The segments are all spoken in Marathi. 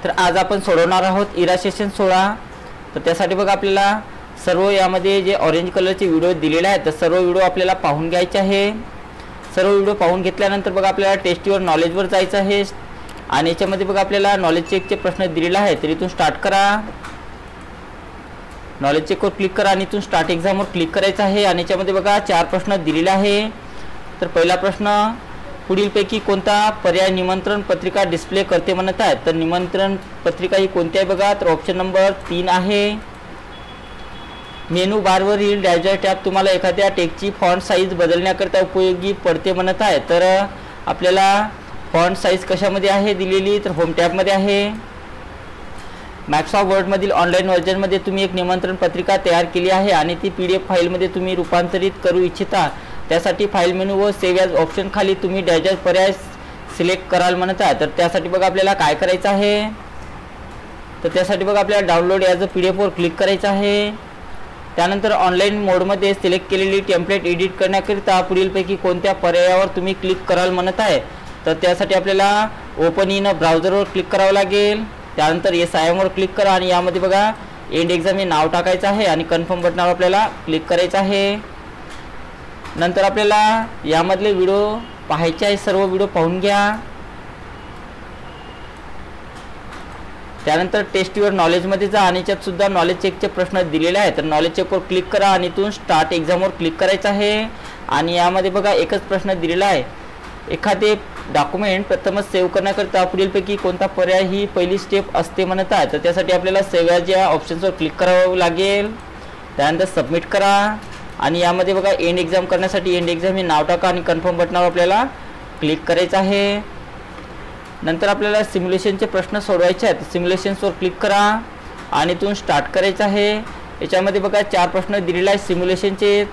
तर आज आपण सोडवणार आहोत इरा सेशन 16। तर त्यासाठी बघा आपल्याला सर्व यामध्ये जे ऑरेंज कलरचे व्हिडिओ दिलेले आहेत तर सर्व व्हिडिओ आपल्याला पाहून घ्यायचे आहे। सर्व व्हिडिओ पाहून घेतल्यानंतर बघा आपल्याला टेस्ट युअर नॉलेजवर जायचं आहे आणि याच्यामध्ये बघा आपल्याला नॉलेज चेकचे प्रश्न दिलेले आहेत। तर इथून स्टार्ट करा, नॉलेज चेकवर क्लिक करा आणि इथून स्टार्ट एक्झामवर क्लिक करायचं आहे आणि याच्यामध्ये बघा 4 प्रश्न दिलेले आहे। तर पहिला प्रश्न, पुढीलपैकी कोणता पर्याय निमंत्रण पत्रिका डिस्प्ले करते म्हणत आहे? तर निमंत्रण पत्रिका ही कोणती आहे बघा, तर ऑप्शन नंबर 3 आहे। मेनू बारवरील डायजर टॅब तुम्हाला एखाद्या टेक्स्टची फॉन्ट साईज बदलण्याकरिता उपयोगी पडते म्हणत आहे। तर आपल्याला फॉन्ट साईज कशामध्ये आहे दिलेली, तर होम टॅबमध्ये आहे। मायक्रोसॉफ्ट वर्डमधील ऑनलाईन व्हर्जनमध्ये तुम्ही एक निमंत्रण पत्रिका तयार केली आहे आणि ती PDF फाईलमध्ये तुम्ही रूपांतरित करू इच्छिता। त्यासाठी फाईल मेनू व सेव्ह ॲज ऑप्शन खाली तुम्ही डायजर पर्याय सिलेक्ट कराल म्हणत आहे। तर त्यासाठी बघा आपल्याला काय करायचं आहे, तर त्यासाठी बघा आपल्याला डाउनलोड ॲज अ PDF वर क्लिक करायचं आहे। त्यानंतर ऑनलाईन मोडमध्ये सिलेक्ट केलेली टेम्पलेट एडिट करण्याकरिता पुढीलपैकी कोणत्या पर्यायावर तुम्ही क्लिक कराल म्हणत आहे? तर त्यासाठी आपल्याला ओपन इन ब्राउझरवर क्लिक करावं लागेल। त्यानंतर SIM वर क्लिक करा आणि यामध्ये बघा एंड एक्झाम हे नाव टाकायचं आहे आणि कन्फर्म बटनावर आपल्याला क्लिक करायचं आहे। नंतर आपल्याला यामधले व्हिडिओ पाहायचे आहे, सर्व व्हिडिओ पाहून घ्या। त्यानंतर टेस्ट युअर नॉलेजमध्ये जा आणि याच्यात सुद्धा नॉलेज चेकचे प्रश्न दिलेले आहेत। तर नॉलेज चेकवर क्लिक करा आणि इथून स्टार्ट एक्झामवर क्लिक करायचं आहे आणि यामध्ये बघा एकच प्रश्न दिलेला आहे, एखादे डॉक्युमेंट प्रथमच सेव्ह करण्याकरिता पुढीलपैकी कोणता पर्याय ही पहिली स्टेप असते म्हणत आहे? तर त्यासाठी आपल्याला सेव्ह ॲज या ऑप्शन्सवर क्लिक करावं लागेल। त्यानंतर सबमिट करा आणि यामध्ये बघा एंड एक्झाम करण्यासाठी एंड एक्झाम हे नाव टाका आणि कन्फर्म बटनावर आपल्याला क्लिक करायचं आहे। नंतर आपल्याला सिम्युलेशनचे प्रश्न सोडवायचे आहेत। सिम्युलेशन्सवर क्लिक करा आणि इथून स्टार्ट करायचं आहे। याच्यामध्ये बघा 4 प्रश्न दिलेले आहेत सिम्युलेशनचे।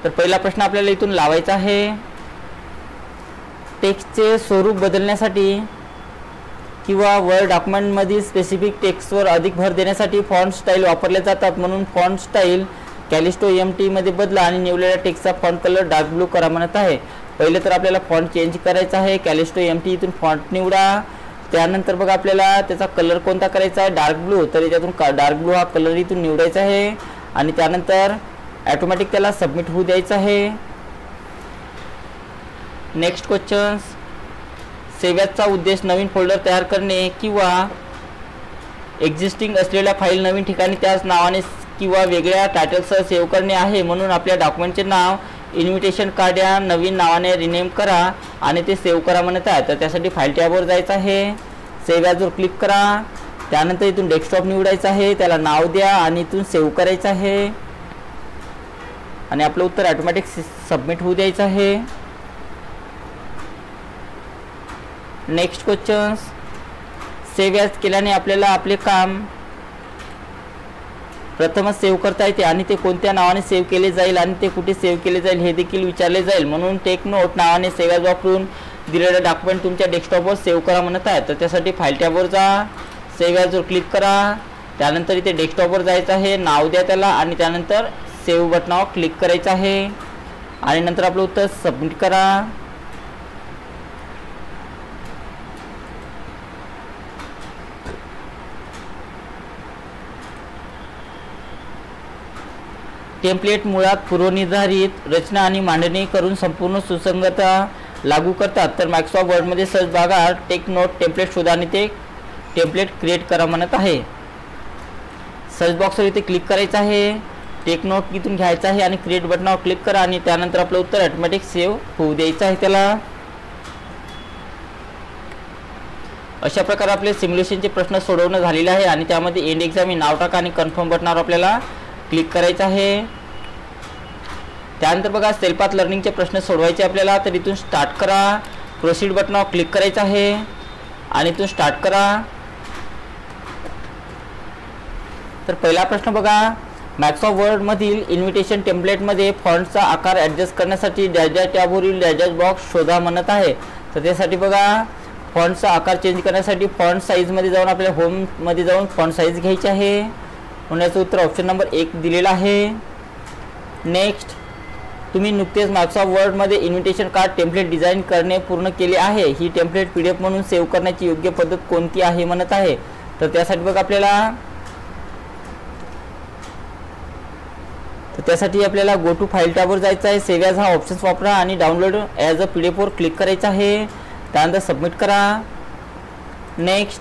तर पहिला प्रश्न आपल्याला इथून लावायचा आहे, टेक्स्टचे स्वरूप बदलण्यासाठी किंवा वर्ड डॉक्युमेंटमधील स्पेसिफिक टेक्स्टवर अधिक भर देण्यासाठी फॉन्ट स्टाईल वापरले जातात, म्हणून फॉन्ट स्टाईल कॅलिस्टो MT मध्ये बदला आणि निवडलेल्या टेक्स्टचा फॉन्ट कलर डार्क ब्लू करा म्हणत आहे। पहिले तर आपल्याला फॉन्ट चेंज करायचा आहे, कॅलिस्टो MT इथून फॉन्ट निवडा। त्यानंतर बघा आपल्याला त्याचा कलर कोणता करायचा आहे, डार्क ब्लू। तर याच्यातून डार्क ब्लू हा कलर इथून निवडायचा आहे आणि त्यानंतर ऑटोमॅटिक त्याला सबमिट होऊ द्यायचं आहे। नेक्स्ट क्वेश्चन्स, सेव्ह ॲजचा उद्देश नवीन फोल्डर तयार करणे किंवा एक्झिस्टिंग असलेल्या फाईल नवीन ठिकाणी त्याच नावाने किंवा वेगळ्या टायटलसह सेव्ह करणे आहे, म्हणून आपल्या डॉक्युमेंटचे नाव इन्व्हिटेशन कार्ड या नवीन नावाने रिनेम करा आणि ते सेव्ह करा म्हणत आहे। तर त्यासाठी फाईल टॅबवर जायचं आहे, सेव्ह ॲजवर क्लिक करा। त्यानंतर इथून डेस्कटॉप निवडायचं आहे, त्याला नाव द्या आणि इथून सेव्ह करायचं आहे आणि आपलं उत्तर ऑटोमॅटिक सबमिट होऊ द्यायचं आहे। नेक्स्ट क्वेश्चन्स, सेव्ह ॲज केल्याने आपल्याला आपले काम प्रथमच सेव्ह करता येते आणि ते कोणत्या नावाने सेव्ह केले जाईल आणि ते कुठे सेव्ह केले जाईल हे देखील विचारले जाईल, म्हणून टेक नोट नावाने सेव्ह ॲज वापरून दिलेलं डॉक्युमेंट तुमच्या डेस्कटॉपवर सेव्ह करा म्हणत आहे। तर त्यासाठी फाईल टॅबवर जा, सेव्ह ॲजवर क्लिक करा। त्यानंतर इथे डेस्कटॉपवर जायचं आहे, नाव द्या त्याला आणि त्यानंतर सेव्ह बटनावर क्लिक करायचं आहे आणि नंतर आपलं उत्तर सबमिट करा। टेम्पलेट मुळात पूर्वनिर्धारित रचना आणि मांडणी करून संपूर्ण सुसंगतता लागू करतात। तर मायक्रोसॉफ्ट वर्डमध्ये सर्च भागात टेक नोट टेम्पलेट शोधा आणि ते टेम्पलेट क्रिएट करा म्हणत आहे। सर्च बॉक्सवर इथे क्लिक करायचं आहे, टेक नोट इथून घ्यायचं आहे आणि क्रिएट बटनावर क्लिक करा आणि त्यानंतर आपलं उत्तर ऑटोमॅटिक सेव्ह होऊ द्यायचं आहे त्याला। अशा प्रकारे आपले सिम्युलेशनचे प्रश्न सोडवणं झालेले आहे आणि त्यामध्ये एंड एक्झाम हे नाव टाका आणि कन्फर्म बटनावर आपल्याला क्लिक करायचं आहे। त्यानंतर बघा सेल्फ पाथ लर्निंगचे प्रश्न सोडवायचे आपल्याला। तर इथून स्टार्ट करा, प्रोसीड बटनावर क्लिक करायचं आहे आणि इथून स्टार्ट करा। तर पहिला प्रश्न बघा, मायक्रोसॉफ्ट वर्डमधील इन्व्हिटेशन टेम्पलेटमध्ये फॉन्टचा आकार ॲडजस्ट करण्यासाठी डायजर टॅबवरील डायजर बॉक्स शोधा म्हणत आहे। तर त्यासाठी बघा फॉन्टचा आकार चेंज करण्यासाठी फॉन्ट साईजमध्ये जाऊन आपल्या होममध्ये जाऊन फॉन्ट साईज घ्यायची आहे, म्हणून याचं उत्तर ऑप्शन नंबर 1 दिलेला आहे। नेक्स्ट, तुम्ही नुकतेच मायक्रोसॉफ्ट वर्डमध्ये इन्व्हिटेशन कार्ड टेम्पलेट डिझाईन करणे पूर्ण केले आहे. ही टेम्पलेट PDF म्हणून सेव्ह करण्याची योग्य पद्धत कोणती आहे म्हणत आहे. तर त्यासाठी बघा आपल्याला गो टू फाईल टॅबवर जायचं आहे. सेव्ह ॲज हा ऑप्शन्स वापरा आणि डाउनलोड ॲज अ PDF वर क्लिक करायचं आहे. त्यानंतर सबमिट करा. नेक्स्ट,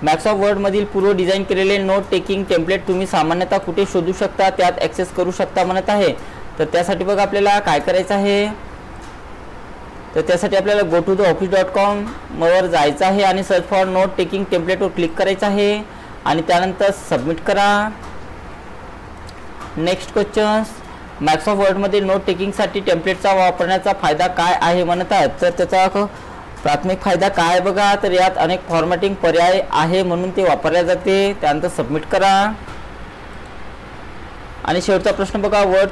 मायक्रोसॉफ्ट वर्डमधील पूर्व डिझाईन केलेले नोट टेकिंग टेम्पलेट तुम्ही सामान्यतः कुठे शोधू शकता, त्यात ॲक्सेस करू शकता म्हणत आहे. तर त्यासाठी बघा आपल्याला काय करायचं आहे. तर त्यासाठी आपल्याला गो टू द office.com वर जायचं आहे आणि सर्च फॉर नोट टेकिंग टेम्पलेटवर क्लिक करायचं आहे आणि त्यानंतर सबमिट करा. नेक्स्ट क्वेश्चन्स, मायक्रोसॉफ्ट वर्डमध्ये नोट टेकिंगसाठी टेम्पलेटचा वापरण्याचा फायदा काय आहे म्हणत आहेत. तर त्याचा प्राथमिक फायदा काय बघा, तर यात अनेक फॉर्मॅटिंग पर्याय आहे म्हणून ते वापरले जाते. त्यानंतर सबमिट करा. आणि शेवटचा प्रश्न बघा, वर्ड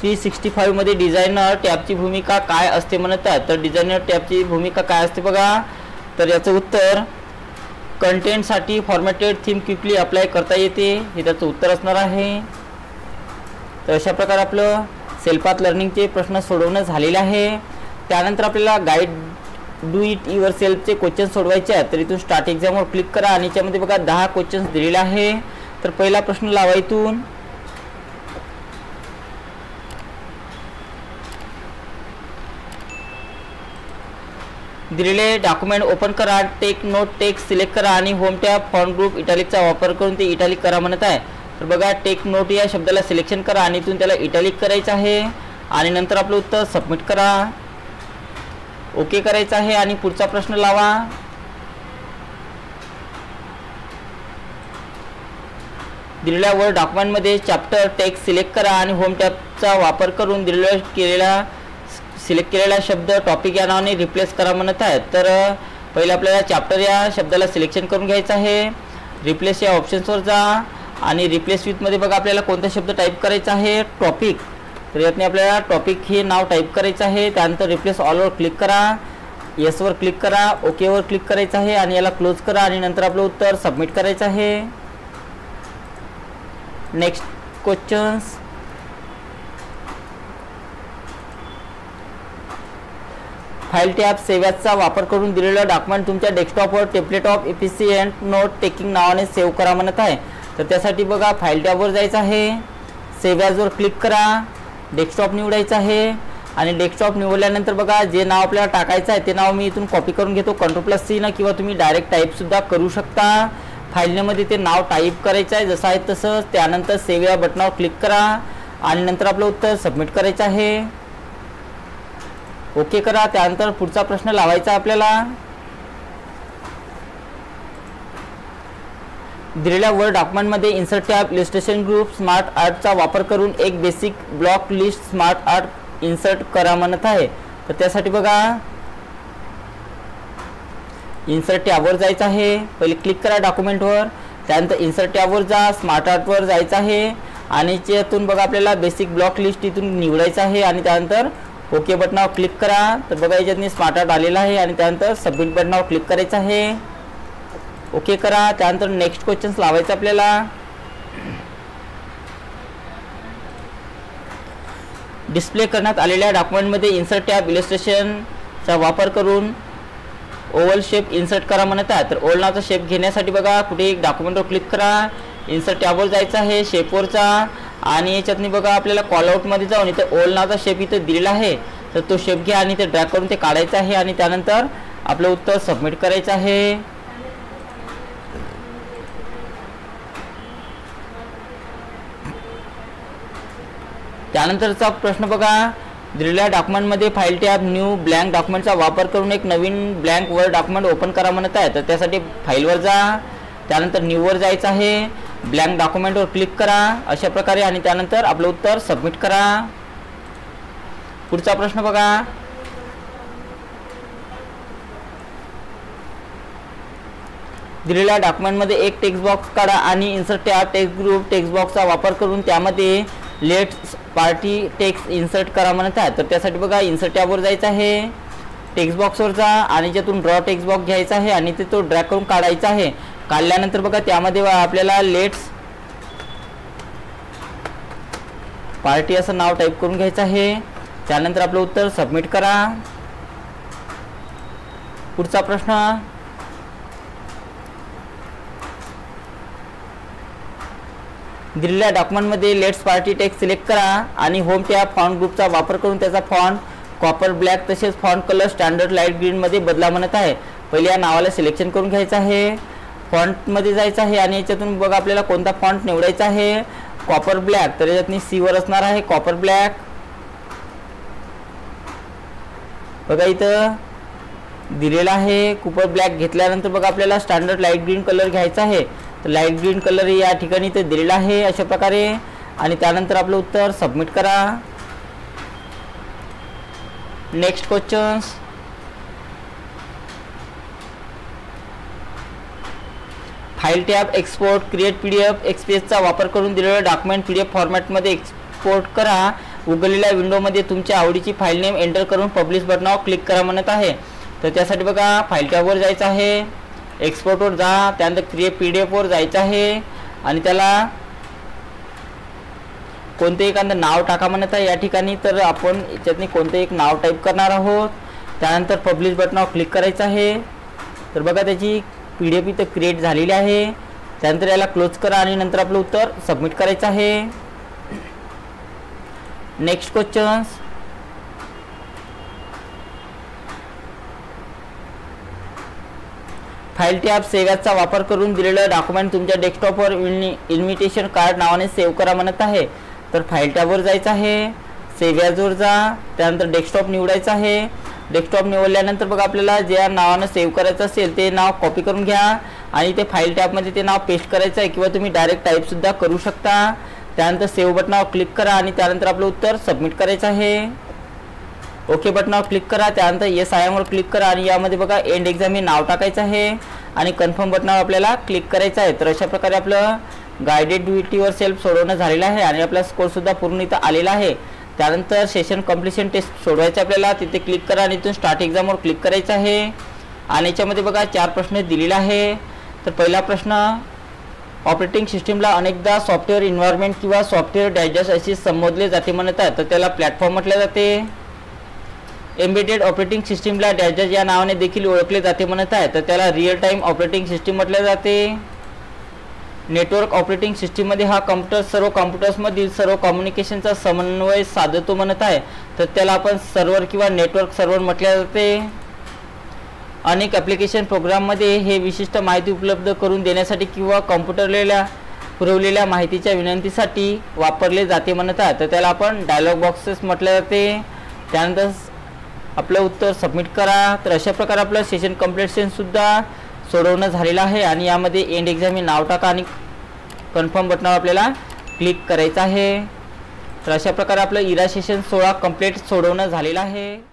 365 मध्ये डिझायनर टॅबची भूमिका काय असते म्हणत आहेत. तर डिझायनर टॅबची भूमिका काय असते बघा, तर याचं उत्तर कंटेंटसाठी फॉर्मॅटेड थीम क्विकली अप्लाय करता येते, हे त्याचं उत्तर असणार आहे. तर अशा प्रकारे आपलं सेल्फ पाथ लर्निंगचे प्रश्न सोडवणं झालेले आहे. त्यानंतर आपल्याला गाईड डू इट युअर सेल्फचे क्वेश्चन सोडवायचे आहेत. तर इथून स्टार्ट एक्झामवर क्लिक करा आणि याच्यामध्ये बघा 10 क्वेश्चन्स दिलेले आहे. तर पहिला प्रश्न लावा. इथून दिलेले डॉक्युमेंट ओपन करा, टेक नोट टेक्स्ट सिलेक्ट करा आणि होम टॅब फॉन्ट ग्रुप इटॅलिकचा वापर करून ते इटॅलिक करा म्हणत आहे. तर बघा टेक नोट या शब्दाला सिलेक्शन करा आणि इथून त्याला इटॅलिक करायचं आहे आणि नंतर आपलं उत्तर सबमिट करा. ओके करायचं आहे आणि पुढचा प्रश्न लावा. दिलेल्या वर्ड डॉक्युमेंटमध्ये चॅप्टर टेक्स्ट सिलेक्ट करा आणि होम टॅबचा वापर करून सिलेक्ट केलेला शब्द टॉपिक या नावाने रिप्लेस करा म्हणत आहेत. तर पहिले आपल्याला चॅप्टर या शब्दाला सिलेक्शन करून घ्यायचं आहे. रिप्लेस या ऑप्शन्सवर जा आणि रिप्लेस विथमध्ये बघा आपल्याला कोणता शब्द टाईप करायचा आहे, टॉपिक. तर यातने आपल्याला टॉपिक हे नाव टाईप करायचं आहे. त्यानंतर रिप्लेस ऑलवर क्लिक करा, येसवर क्लिक करा, ओकेवर क्लिक करायचं आहे आणि याला क्लोज करा आणि नंतर आपलं उत्तर सबमिट करायचं आहे. Next questions, file tab save ॲजचा वापर करून दिलेलं डॉक्युमेंट तुमच्या डेस्कटॉपवर template of efficient note taking नावाने सेव्ह करा म्हणत आहे. तर त्यासाठी बघा फाईल टॅबवर जायचं आहे, सेव्ह ॲजवर क्लिक करा, डेस्कटॉप निवडायचं आहे आणि डेस्कटॉप निवडल्यानंतर बघा जे नाव आपल्याला टाकायचं आहे ते नाव मी इथून कॉपी करून घेतो Ctrl+C न, किंवा तुम्ही डायरेक्ट टाईपसुद्धा करू शकता. फाईलमध्ये ते नाव टाईप करायचं आहे जसं आहे तसंच. त्यानंतर सेव्ह या बटनावर क्लिक करा आणि नंतर आपलं उत्तर सबमिट करायचं आहे. ओके करा. त्यानंतर पुढचा प्रश्न लावायचा आपल्याला. दिलेल्या वर्ड डॉक्युमेंटमध्ये insert tab illustration group smart आर्टचा वापर करून एक basic block list smart art insert करा म्हणत आहे. तर त्यासाठी बघा इन्सर्ट टॅबवर जायचं आहे, पहिले क्लिक करा डॉक्युमेंटवर, त्यानंतर इन्सर्ट टॅबवर जा, स्मार्ट आर्टवर जायचं आहे आणि यातून बघा आपल्याला बेसिक ब्लॉक लिस्ट इथून निवडायचं आहे आणि त्यानंतर ओके बटनावर क्लिक करा. तर बघा याच्यातनी स्मार्ट आर्ट आलेला आहे आणि त्यानंतर सबमिट बटनावर क्लिक करायचं आहे. ओके करा. त्यानंतर नेक्स्ट क्वेश्चन्स लावायचं आपल्याला. डिस्प्ले करण्यात आलेल्या डॉक्युमेंटमध्ये इन्सर्ट टॅब इलस्ट्रेशनचा वापर करून ओव्हल शेप इन्सर्ट करा म्हणत आहे. तर ओव्हल नावाचा शेप घेण्यासाठी बघा कुठे एक डॉक्युमेंटवर क्लिक करा, इन्सर्ट टॅबवर जायचं आहे, शेपवर जा आणि याच्यातनी बघा आपल्याला कॉलआउटमध्ये जाऊन इथे ओव्हल नावाचा शेप इथं दिलेला आहे. तर तो शेप घ्या आणि ते ड्रॅग करून ते काढायचं आहे आणि त्यानंतर आपलं उत्तर सबमिट करायचं आहे. त्यानंतरचा प्रश्न बघा. दिलेल्या डॉक्युमेंटमध्ये फाईल टॅब न्यू ब्लँक डॉक्युमेंटचा वापर करून एक नवीन ब्लँक वर्ड डॉक्युमेंट ओपन करा म्हणत आहे. तर त्यासाठी फाईलवर जा, त्यानंतर न्यूवर जायचं आहे, ब्लँक डॉक्युमेंटवर क्लिक करा अशा प्रकारे आणि त्यानंतर आपलं उत्तर सबमिट करा. पुढचा प्रश्न बघा. दिलेल्या डॉक्युमेंटमध्ये एक टेक्स्ट बॉक्स काढा आणि insert tab text group text बॉक्सचा वापर करून त्यामध्ये लेट्स पार्टी टेक्स्ट इन्सर्ट करा म्हणत आहे. तर त्यासाठी बघा इन्सर्ट टॅबवर जायचं आहे, टेक्स्ट बॉक्सवर जा आणि ज्यातून ड्रॉ टेक्स्ट बॉक्स घ्यायचा आहे आणि ते तो ड्रॅग करून काढायचा आहे. काढल्यानंतर बघा त्यामध्ये आपल्याला लेट्स पार्टी असं नाव टाईप करून घ्यायचं आहे त्यानंतर आपलं उत्तर सबमिट करा. पुढचा प्रश्न, दिलेल्या डॉक्युमेंटमध्ये लेट्स पार्टी टेक्स्ट सिलेक्ट करा आणि होम टॅब फॉन्ट ग्रुपचा वापर करून त्याचा फॉन्ट कॉपर ब्लॅक तसेच font colour standard light green मध्ये बदला म्हणत आहे. पहिले या नावाला सिलेक्शन करून घ्यायचं आहे, फॉन्टमध्ये जायचं आहे आणि याच्यातून बघा आपल्याला कोणता फॉन्ट निवडायचा आहे. कॉपर ब्लॅक, तर याच्यात सी वर असणार आहे कॉपर ब्लॅक. बघा इथं दिलेला आहे कॉपर ब्लॅक. घेतल्यानंतर बघा आपल्याला स्टँडर्ड लाईट ग्रीन कलर घ्यायचा आहे. तर लाईट ग्रीन कलर या ठिकाणी इथं दिलेला आहे अशा प्रकारे. आणि त्यानंतर आपलं उत्तर सबमिट करा. Next questions, file tab export create PDF एक्सप्रेसचा वापर करून दिलेलं डॉक्युमेंट पीडीएफ फॉर्मॅटमध्ये एक्सपोर्ट करा. उघडलेल्या विंडोमध्ये तुमच्या आवडीची फाईल नेम एंटर करून पब्लिश बटनावर क्लिक करा म्हणत आहे. तर त्यासाठी बघा फाईल टॅबवर जायचं आहे, एक्सपोर्टवर जा, त्यानंतर क्रिएट पीडीएफवर जायचं आहे आणि त्याला कोणते एखादं नाव टाका म्हणत आहे या ठिकाणी. तर आपण याच्यातनी कोणते एक नाव टाईप करणार आहोत. त्यानंतर पब्लिश बटनावर क्लिक करायचं आहे. तर बघा त्याची पीडीएफ इथं क्रिएट झालेली आहे. त्यानंतर याला क्लोज करा आणि नंतर आपलं उत्तर सबमिट करायचं आहे. नेक्स्ट क्वेश्चन्स, फाईल टॅब सेव्हचा वापर करून दिलेलं डॉक्युमेंट तुमच्या डेस्कटॉपवर इन्व्हिटेशन कार्ड नावाने सेव्ह करा म्हणत आहे. तर फाईल टॅबवर जायचं आहे, सेव्ह ॲजवर जा, त्यानंतर डेस्कटॉप निवडायचं आहे. डेस्कटॉप निवडल्यानंतर बघा आपल्याला ज्या नावानं सेव्ह करायचं असेल ते नाव कॉपी करून घ्या आणि ते फाईल टॅबमध्ये ते नाव पेस्ट करायचं आहे किंवा तुम्ही डायरेक्ट टाईपसुद्धा करू शकता. त्यानंतर सेव्ह बटनावर क्लिक करा आणि त्यानंतर आपलं उत्तर सबमिट करायचं आहे. ओके बटनावर क्लिक करा, त्यानंतर येस आय एमवर क्लिक करा आणि यामध्ये बघा एंड एक्झाम हे नाव टाकायचं आहे आणि कन्फर्म बटनावर आपल्याला क्लिक करायचं आहे. तर अशा प्रकारे आपलं गायडेड ड्युटीवर सेल्फ सोडवणं झालेलं आहे आणि आपला स्कोरसुद्धा पूर्ण इथं आलेला आहे. त्यानंतर सेशन कम्प्लिशन टेस्ट सोडवायचं आपल्याला, तिथे क्लिक करा आणि इथून स्टार्ट एक्झामवर क्लिक करायचं आहे. आणि याच्यामध्ये बघा 4 प्रश्न दिलेले आहे. तर पहिला प्रश्न, ऑपरेटिंग सिस्टीमला अनेकदा सॉफ्टवेअर इन्व्हायरमेंट किंवा सॉफ्टवेअर डायजेस्ट अशी संबोधले जाते म्हणतात, तर त्याला प्लॅटफॉर्म म्हटले जाते. एम्बेडेड ऑपरेटिंग सिस्टीमला डायजेस्ट या नावाने देखील ओळखले जाते म्हणत आहे, तर त्याला रिअल टाइम ऑपरेटिंग सिस्टीम म्हटले जाते. नेटवर्क ऑपरेटिंग सिस्टीममध्ये हा कॉम्प्युटर सर्व कॉम्प्युटर्समधील सर्व कम्युनिकेशनचा समन्वय साधतो म्हणत आहे, तर त्याला आपण सर्व्हर किंवा नेटवर्क सर्व्हर म्हटले जाते. अनेक ॲप्लिकेशन प्रोग्राममध्ये हे विशिष्ट माहिती उपलब्ध करून देण्यासाठी किंवा कॉम्प्युटरला पुरवलेल्या माहितीच्या विनंतीसाठी वापरले जाते म्हणत आहे, तर त्याला आपण डायलॉग बॉक्सेस म्हटले जाते. त्यानंतर आपलं उत्तर सबमिट करा. तर अशा प्रकारे आपलं सेशन कम्प्लिशनसुद्धा सोडवणं झालेलं आहे आणि यामध्ये एंड एक्झाम हे नाव टाका आणि कन्फर्म बटनावर आपल्याला क्लिक करायचं आहे. तर अशा प्रकारे आपलं इरा सेशन 16 कंप्लीट सोडवणं झालेलं आहे.